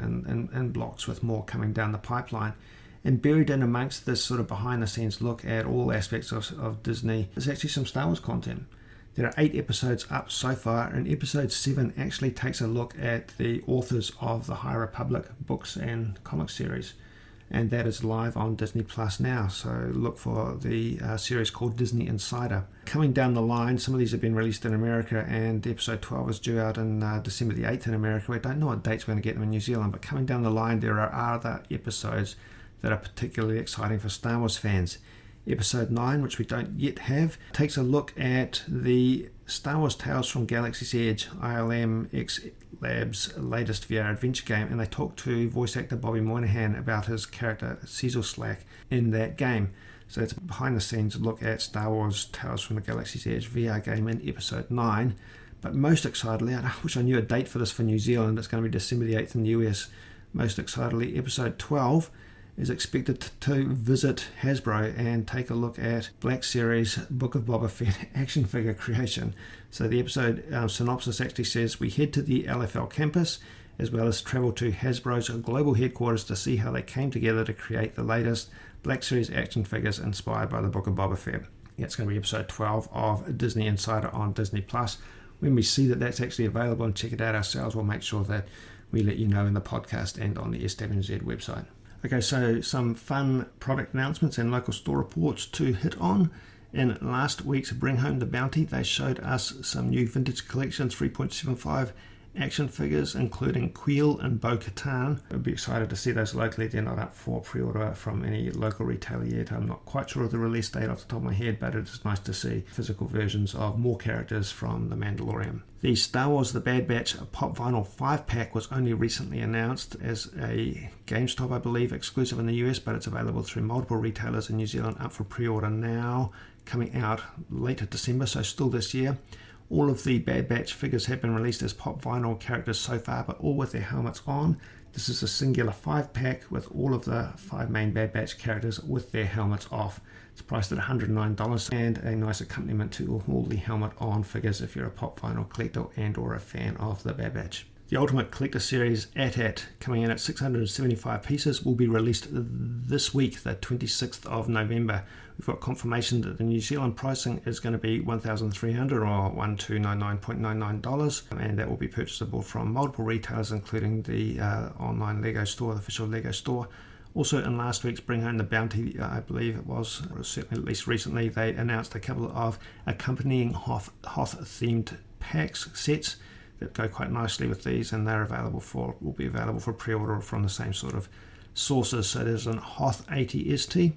and blocks, with more coming down the pipeline. And buried in amongst this sort of behind-the-scenes look at all aspects of Disney is actually some Star Wars content. There are 8 episodes up so far, and episode 7 actually takes a look at the authors of the High Republic books and comic series. And that is live on Disney Plus now, so look for the series called Disney Insider. Coming down the line, some of these have been released in America, and episode 12 is due out on December the 8th in America. We don't know what dates we're going to get them in New Zealand, but coming down the line, there are other episodes that are particularly exciting for Star Wars fans. Episode 9, which we don't yet have, takes a look at the Star Wars Tales from Galaxy's Edge, ILM X Labs' latest VR adventure game, and they talk to voice actor Bobby Moynihan about his character Cecil Slack in that game. So it's a behind the scenes look at Star Wars Tales from the Galaxy's Edge VR game in episode 9. But most excitedly, I wish I knew a date for this for New Zealand. It's going to be December the 8th in the US. Most excitedly, episode 12 is expected to visit Hasbro and take a look at Black Series Book of Boba Fett action figure creation. So the episode synopsis actually says we head to the LFL campus as well as travel to Hasbro's global headquarters to see how they came together to create the latest Black Series action figures inspired by the Book of Boba Fett. That's going to be episode 12 of Disney Insider on Disney+. When we see that that's actually available and check it out ourselves, we'll make sure that we let you know in the podcast and on the SWNZ website. Okay, so some fun product announcements and local store reports to hit on. In last week's Bring Home the Bounty, they showed us some new vintage collection 3.75 action figures, including Queel and Bo-Katan. I'd be excited to see those locally. They're not up for pre-order from any local retailer yet. I'm not quite sure of the release date off the top of my head, but it's nice to see physical versions of more characters from The Mandalorian. The Star Wars The Bad Batch Pop Vinyl 5-pack was only recently announced as a GameStop, I believe, exclusive in the US, but it's available through multiple retailers in New Zealand, up for pre-order now, coming out later December, so still this year. All of the Bad Batch figures have been released as pop vinyl characters so far, but all with their helmets on. This is a singular 5-pack with all of the 5 main Bad Batch characters with their helmets off. It's priced at $109 and a nice accompaniment to all the helmet on figures if you're a pop vinyl collector and or a fan of the Bad Batch. The Ultimate Collector Series AT-AT, coming in at 675 pieces, will be released this week, the 26th of November. We've got confirmation that the New Zealand pricing is going to be $1,300 or $1,299.99, and that will be purchasable from multiple retailers, including the online Lego store, the official Lego store. Also, in last week's Bring Home the Bounty, I believe it was, or certainly at least recently, they announced a couple of accompanying Hoth-themed packs, sets, that go quite nicely with these, and will be available for pre-order from the same sort of sources. So there's an Hoth AT-ST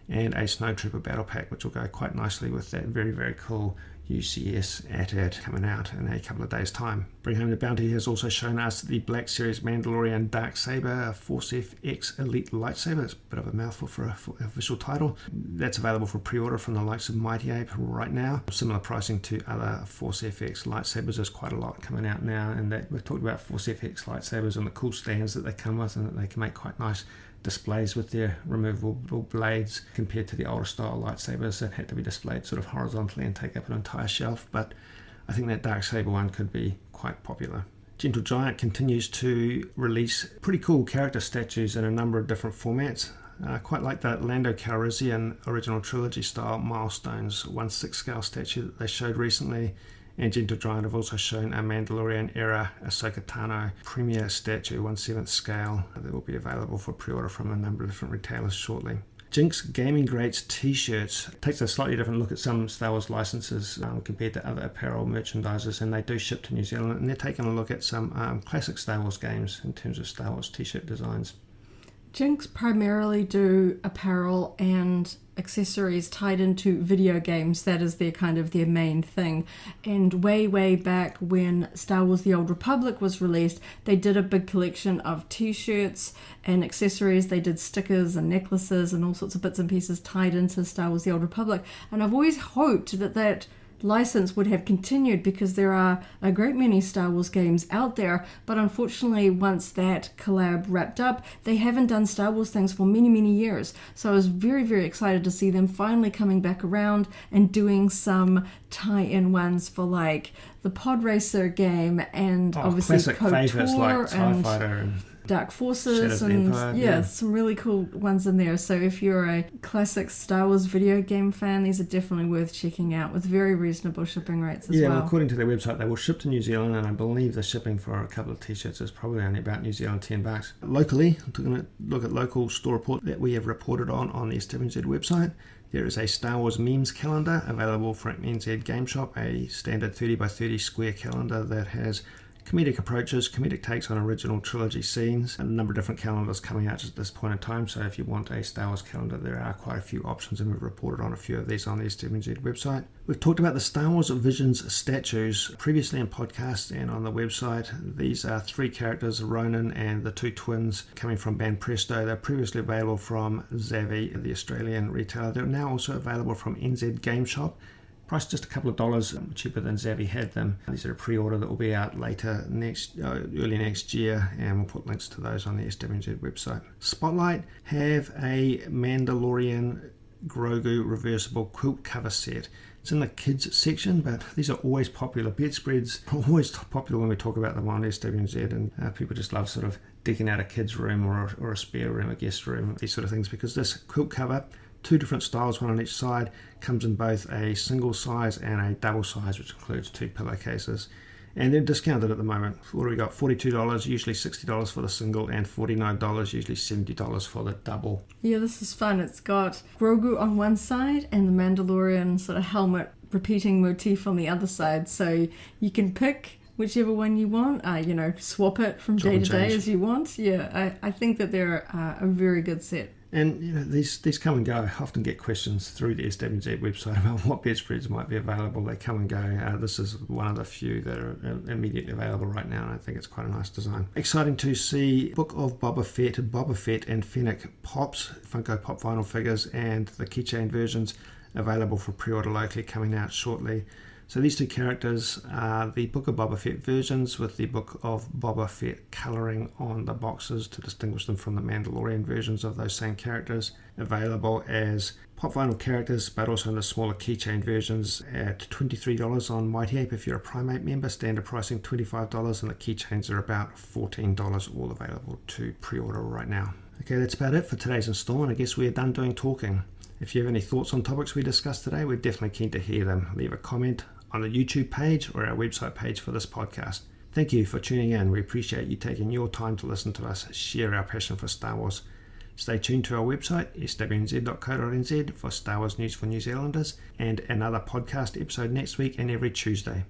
and a Snowtrooper Battle Pack, which will go quite nicely with that very, very cool UCS AT-AT coming out in a couple of days' time. Bring Home the Bounty has also shown us the Black Series Mandalorian Darksaber Force FX Elite Lightsaber. It's a bit of a mouthful for an official title. That's available for pre-order from the likes of Mighty Ape right now. Similar pricing to other Force FX lightsabers. There's quite a lot coming out now, and that we've talked about Force FX lightsabers and the cool stands that they come with, and that they can make quite nice displays with their removable blades compared to the older style lightsabers that had to be displayed sort of horizontally and take up an entire shelf. But I think that Darksaber one could be quite popular. Gentle Giant continues to release pretty cool character statues in a number of different formats. Quite like that Lando Calrissian original trilogy style Milestones 1/6 scale statue that they showed recently. And Gentle Giant have also shown a Mandalorian era Ahsoka Tano Premier statue 1/7 scale that will be available for pre-order from a number of different retailers shortly. Jinx Gaming Greats t-shirts takes a slightly different look at some Star Wars licenses compared to other apparel merchandisers, and they do ship to New Zealand, and they're taking a look at some classic Star Wars games in terms of Star Wars t-shirt designs. Jinx primarily do apparel and accessories tied into video games. That is their main thing. And way back when Star Wars The Old Republic was released, they did a big collection of t-shirts and accessories. They did stickers and necklaces and all sorts of bits and pieces tied into Star Wars The Old Republic. And I've always hoped that license would have continued, because there are a great many Star Wars games out there, but unfortunately once that collab wrapped up, they haven't done Star Wars things for many years. So I was very excited to see them finally coming back around and doing some tie-in ones for like the Pod Racer game and obviously classic favorites like TIE Fighter and Dark Forces and Empire, some really cool ones in there. So if you're a classic Star Wars video game fan, these are definitely worth checking out with very reasonable shipping rates as well. Yeah, according to their website, they will ship to New Zealand, and I believe the shipping for a couple of t-shirts is probably only about New Zealand $10. Locally, I'm going to look at local store report that we have reported on the SWNZ website. There is a Star Wars memes calendar available from NZ Game Shop, a standard 30x30 square calendar that has comedic approaches, comedic takes on original trilogy scenes, and a number of different calendars coming out at this point in time. So if you want a Star Wars calendar, there are quite a few options, and we've reported on a few of these on the SWNZ website. We've talked about the Star Wars Visions statues previously in podcasts and on the website. These are 3 characters, Ronan and the 2 twins, coming from Ban Presto. They're previously available from Zavvi, the Australian retailer. They're now also available from NZ Game Shop. Priced just a couple of dollars cheaper than Zavvi had them. These are a pre-order that will be out later early next year, and we'll put links to those on the SWNZ website. Spotlight have a Mandalorian Grogu reversible quilt cover set. It's in the kids section, but these are always popular. Bedspreads are always popular when we talk about them on SWNZ, and people just love sort of digging out a kid's room or a spare room, a guest room, these sort of things, because this quilt cover 2 different styles, one on each side. Comes in both a single size and a double size, which includes 2 pillowcases. And they're discounted at the moment. What do we got? $42, usually $60 for the single, and $49, usually $70 for the double. Yeah, this is fun. It's got Grogu on one side and the Mandalorian sort of helmet repeating motif on the other side. So you can pick whichever one you want, swap it from day to day as you want. Yeah, I think that they're a very good set. And these come and go. I often get questions through the SWNZ website about what bedspreads might be available. They come and go. This is one of the few that are immediately available right now, and I think it's quite a nice design. Exciting to see Book of Boba Fett and Fennec Pops, Funko Pop vinyl figures, and the keychain versions available for pre-order locally, coming out shortly. So these 2 characters are the Book of Boba Fett versions with the Book of Boba Fett colouring on the boxes to distinguish them from the Mandalorian versions of those same characters, available as pop vinyl characters, but also in the smaller keychain versions at $23 on Mighty Ape if you're a Primate member, standard pricing $25, and the keychains are about $14, all available to pre-order right now. Okay, that's about it for today's installment. I guess we're done doing talking. If you have any thoughts on topics we discussed today, we're definitely keen to hear them. Leave a comment on the YouTube page or our website page for this podcast. Thank you for tuning in. We appreciate you taking your time to listen to us share our passion for Star Wars. Stay tuned to our website, SWNZ.co.nz, for Star Wars news for New Zealanders, and another podcast episode next week and every Tuesday.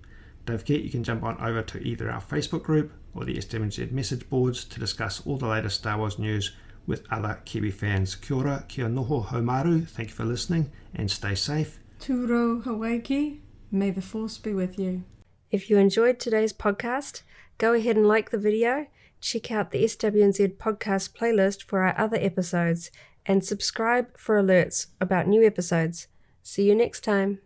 Don't forget you can jump on over to either our Facebook group or the SWNZ message boards to discuss all the latest Star Wars news with other Kiwi fans. Kia ora, kia noho haumaru, thank you for listening, and stay safe. Turou Hawaiki, may the Force be with you. If you enjoyed today's podcast, go ahead and like the video, check out the SWNZ Podcast playlist for our other episodes, and subscribe for alerts about new episodes. See you next time.